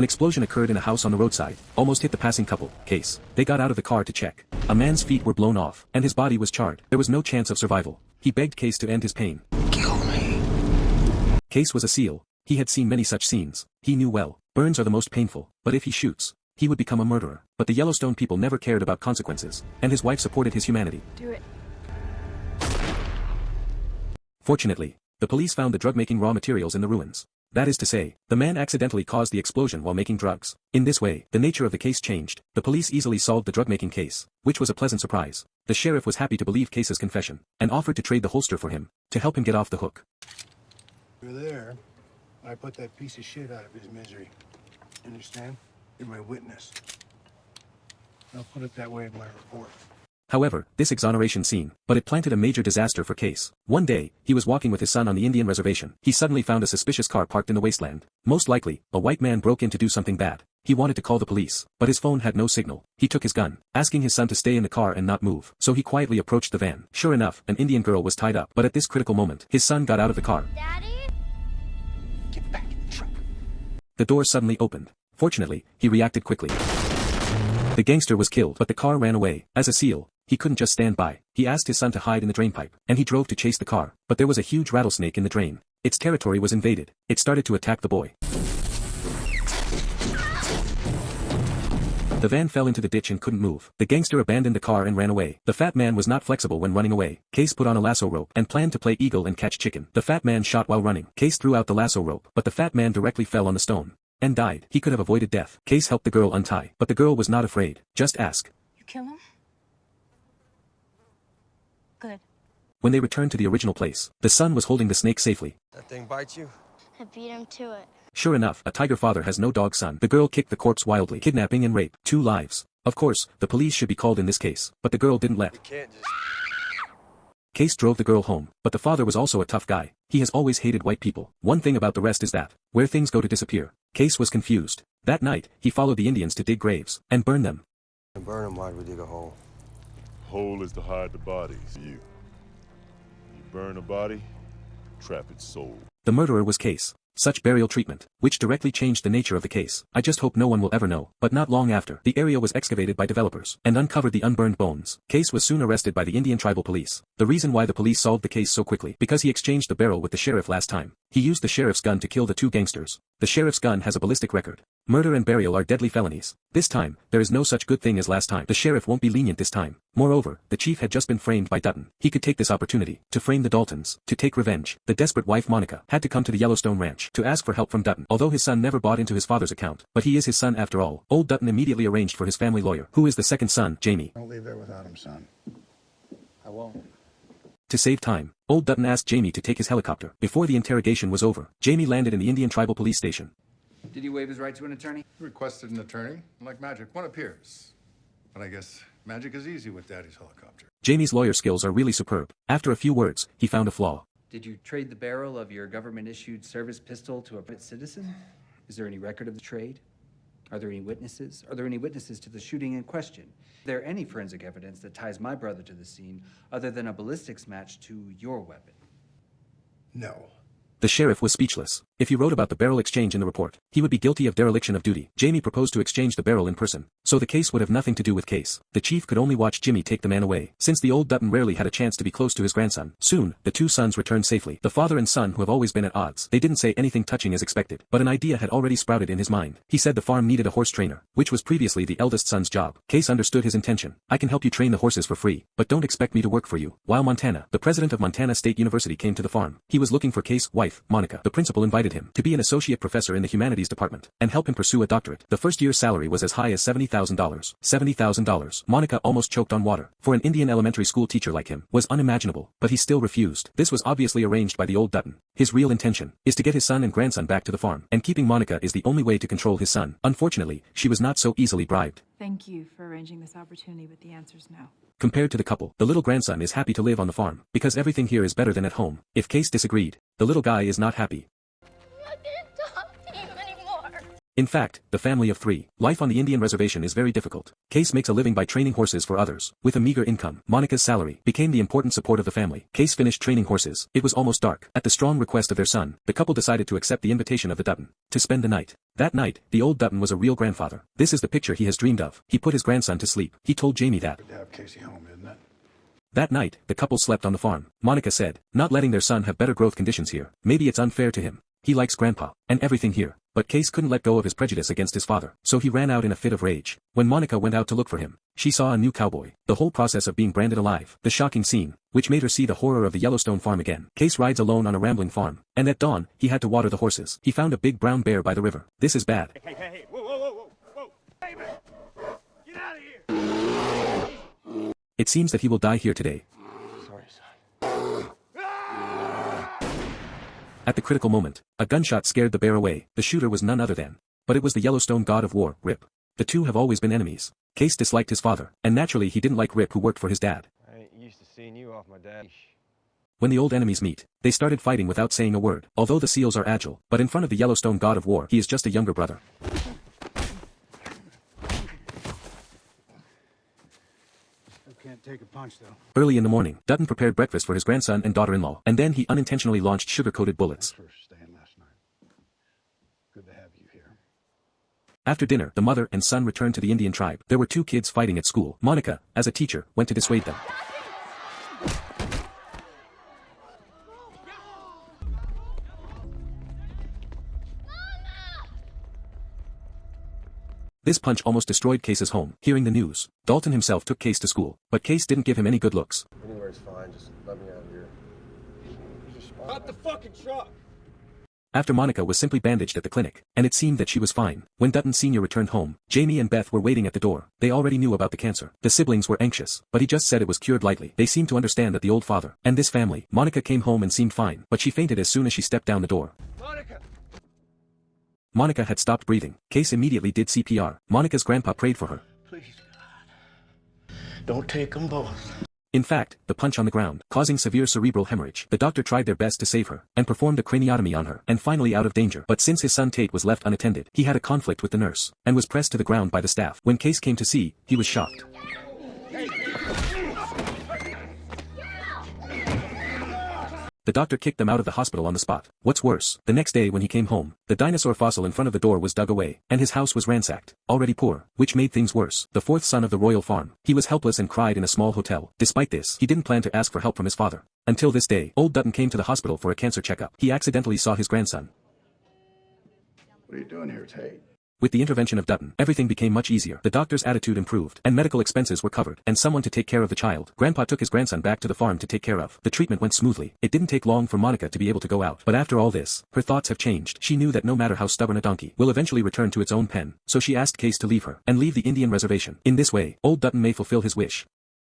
An explosion occurred in a house on the roadside, almost hit the passing couple, Kayce. They got out of the car to check. A man's feet were blown off, and his body was charred. There was no chance of survival. He begged Kayce to end his pain. Kill me. Kayce was a SEAL. He had seen many such scenes. He knew well, burns are the most painful, but if he shoots, he would become a murderer. But the Yellowstone people never cared about consequences, and his wife supported his humanity. Do it. Fortunately, the police found the drug-making raw materials in the ruins. That is to say, the man accidentally caused the explosion while making drugs. In this way, the nature of the case changed. The police easily solved the drug-making case, which was a pleasant surprise. The sheriff was happy to believe Kayce's confession, and offered to trade the holster for him, to help him get off the hook. You're there. I put that piece of shit out of his misery. Understand? You're my witness. I'll put it that way in my report. However, this exoneration scene, but it planted a major disaster for Kayce. One day, he was walking with his son on the Indian reservation. He suddenly found a suspicious car parked in the wasteland. Most likely, a white man broke in to do something bad. He wanted to call the police, but his phone had no signal. He took his gun, asking his son to stay in the car and not move. So he quietly approached the van. Sure enough, an Indian girl was tied up. But at this critical moment, his son got out of the car. Daddy? Get back in the truck. The door suddenly opened. Fortunately, he reacted quickly. The gangster was killed, but the car ran away. As a SEAL, he couldn't just stand by. He asked his son to hide in the drainpipe, and he drove to chase the car. But there was a huge rattlesnake in the drain. Its territory was invaded. It started to attack the boy. The van fell into the ditch and couldn't move. The gangster abandoned the car and ran away. The fat man was not flexible when running away. Kayce put on a lasso rope and planned to play eagle and catch chicken. The fat man shot while running. Kayce threw out the lasso rope, but the fat man directly fell on the stone and died. He could have avoided death. Kayce helped the girl untie, but the girl was not afraid. Just ask. You kill him? Good. When they returned to the original place, the son was holding the snake safely. That thing bites you? I beat him to it. Sure enough, a tiger father has no dog son. The girl kicked the corpse wildly. Kidnapping and rape. 2 lives. Of course, the police should be called in this case, but the girl didn't let. You can't just... Kayce drove the girl home, but the father was also a tough guy. He has always hated white people. One thing about the rest is that, where things go to disappear. Kayce was confused. That night, he followed the Indians to dig graves, and burn them. And burn them, why'd we dig a hole? Hole is to hide the bodies. You burn a body, trap its soul. The murderer was Kayce. Such burial treatment, which directly changed the nature of the case. I just hope no one will ever know. But not long after, the area was excavated by developers, and uncovered the unburned bones. Kayce was soon arrested by the Indian tribal police. The reason why the police solved the case so quickly, because he exchanged the barrel with the sheriff last time. He used the sheriff's gun to kill the 2 gangsters. The sheriff's gun has a ballistic record. Murder and burial are deadly felonies. This time, there is no such good thing as last time. The sheriff won't be lenient this time. Moreover, the chief had just been framed by Dutton. He could take this opportunity to frame the Daltons, to take revenge. The desperate wife Monica had to come to the Yellowstone Ranch to ask for help from Dutton. Although his son never bought into his father's account, but he is his son after all. Old Dutton immediately arranged for his family lawyer, who is the second son, Jamie. Don't leave there without him, son. I won't. To save time, Old Dutton asked Jamie to take his helicopter. Before the interrogation was over, Jamie landed in the Indian tribal police station. Did he waive his right to an attorney? He requested an attorney. Like magic, one appears. But I guess magic is easy with Daddy's helicopter. Jamie's lawyer skills are really superb. After a few words, he found a flaw. Did you trade the barrel of your government-issued service pistol to a private citizen? Is there any record of the trade? Are there any witnesses? Are there any witnesses to the shooting in question? Is there any forensic evidence that ties my brother to the scene other than a ballistics match to your weapon? No. The sheriff was speechless. If he wrote about the barrel exchange in the report, he would be guilty of dereliction of duty. Jamie proposed to exchange the barrel in person, so the case would have nothing to do with Kayce. The chief could only watch Jimmy take the man away, since the old Dutton rarely had a chance to be close to his grandson. Soon, the 2 sons returned safely. The father and son who have always been at odds. They didn't say anything touching as expected, but an idea had already sprouted in his mind. He said the farm needed a horse trainer, which was previously the eldest son's job. Kayce understood his intention. I can help you train the horses for free, but don't expect me to work for you. While Montana, the president of Montana State University came to the farm. He was looking for Kayce's wife, Monica. The principal invited him to be an associate professor in the humanities department, and help him pursue a doctorate. The first year's salary was as high as $70,000. $70,000. Monica almost choked on water. For an Indian elementary school teacher like him, was unimaginable, but he still refused. This was obviously arranged by the old Dutton. His real intention is to get his son and grandson back to the farm, and keeping Monica is the only way to control his son. Unfortunately, she was not so easily bribed. Thank you for arranging this opportunity with the answers now. Compared to the couple, the little grandson is happy to live on the farm, because everything here is better than at home. If Kayce disagreed, the little guy is not happy. In fact, the family of 3. Life on the Indian reservation is very difficult. Kayce makes a living by training horses for others. With a meager income, Monica's salary became the important support of the family. Kayce finished training horses. It was almost dark. At the strong request of their son, the couple decided to accept the invitation of the Dutton to spend the night. That night, the old Dutton was a real grandfather. This is the picture he has dreamed of. He put his grandson to sleep. He told Jamie that. Good to have Kayce home, isn't it? That night, the couple slept on the farm. Monica said, not letting their son have better growth conditions here. Maybe it's unfair to him. He likes grandpa and everything here. But Kayce couldn't let go of his prejudice against his father, so he ran out in a fit of rage. When Monica went out to look for him, she saw a new cowboy. The whole process of being branded alive, the shocking scene, which made her see the horror of the Yellowstone farm again. Kayce rides alone on a rambling farm, and at dawn, he had to water the horses. He found a big brown bear by the river. This is bad. Hey, whoa, hey man, get out of here! It seems that he will die here today. Sorry, son. At the critical moment, a gunshot scared the bear away. The shooter was none other than. But it was the Yellowstone god of war, Rip. The two have always been enemies. Kayce disliked his father, and naturally he didn't like Rip, who worked for his dad. I ain't used to seeing you off my dad. When the old enemies meet, they started fighting without saying a word. Although the seals are agile, but in front of the Yellowstone god of war, he is just a younger brother. Can't take a punch, though. Early in the morning, Dutton prepared breakfast for his grandson and daughter-in-law, and then he unintentionally launched sugar-coated bullets. Thanks for staying last night. Good to have you here. After dinner, the mother and son returned to the Indian tribe. There were 2 kids fighting at school. Monica, as a teacher, went to dissuade them. This punch almost destroyed Kayce's home. Hearing the news, Dalton himself took Kayce to school, but Kayce didn't give him any good looks. Anywhere's fine, just let me out of here. Stop the fucking truck! After Monica was simply bandaged at the clinic, and it seemed that she was fine, when Dutton Sr. returned home, Jamie and Beth were waiting at the door. They already knew about the cancer. The siblings were anxious, but he just said it was cured lightly. They seemed to understand that the old father and this family. Monica came home and seemed fine, but she fainted as soon as she stepped down the door. Monica had stopped breathing. Kayce immediately did CPR. Monica's grandpa prayed for her. Please, God. Don't take them both. In fact, the punch on the ground, causing severe cerebral hemorrhage. The doctor tried their best to save her, and performed a craniotomy on her, and finally out of danger. But since his son Tate was left unattended, he had a conflict with the nurse, and was pressed to the ground by the staff. When Kayce came to see, he was shocked. The doctor kicked them out of the hospital on the spot. What's worse, the next day when he came home, the dinosaur fossil in front of the door was dug away, and his house was ransacked. Already poor, which made things worse. The 4th son of the royal farm. He was helpless and cried in a small hotel. Despite this, he didn't plan to ask for help from his father. Until this day, old Dutton came to the hospital for a cancer checkup. He accidentally saw his grandson. What are you doing here, Tate? With the intervention of Dutton, everything became much easier. The doctor's attitude improved, and medical expenses were covered, and someone to take care of the child. Grandpa took his grandson back to the farm to take care of. The treatment went smoothly. It didn't take long for Monica to be able to go out. But after all this, her thoughts have changed. She knew that no matter how stubborn a donkey will eventually return to its own pen, so she asked Kayce to leave her, and leave the Indian reservation. In this way, old Dutton may fulfill his wish.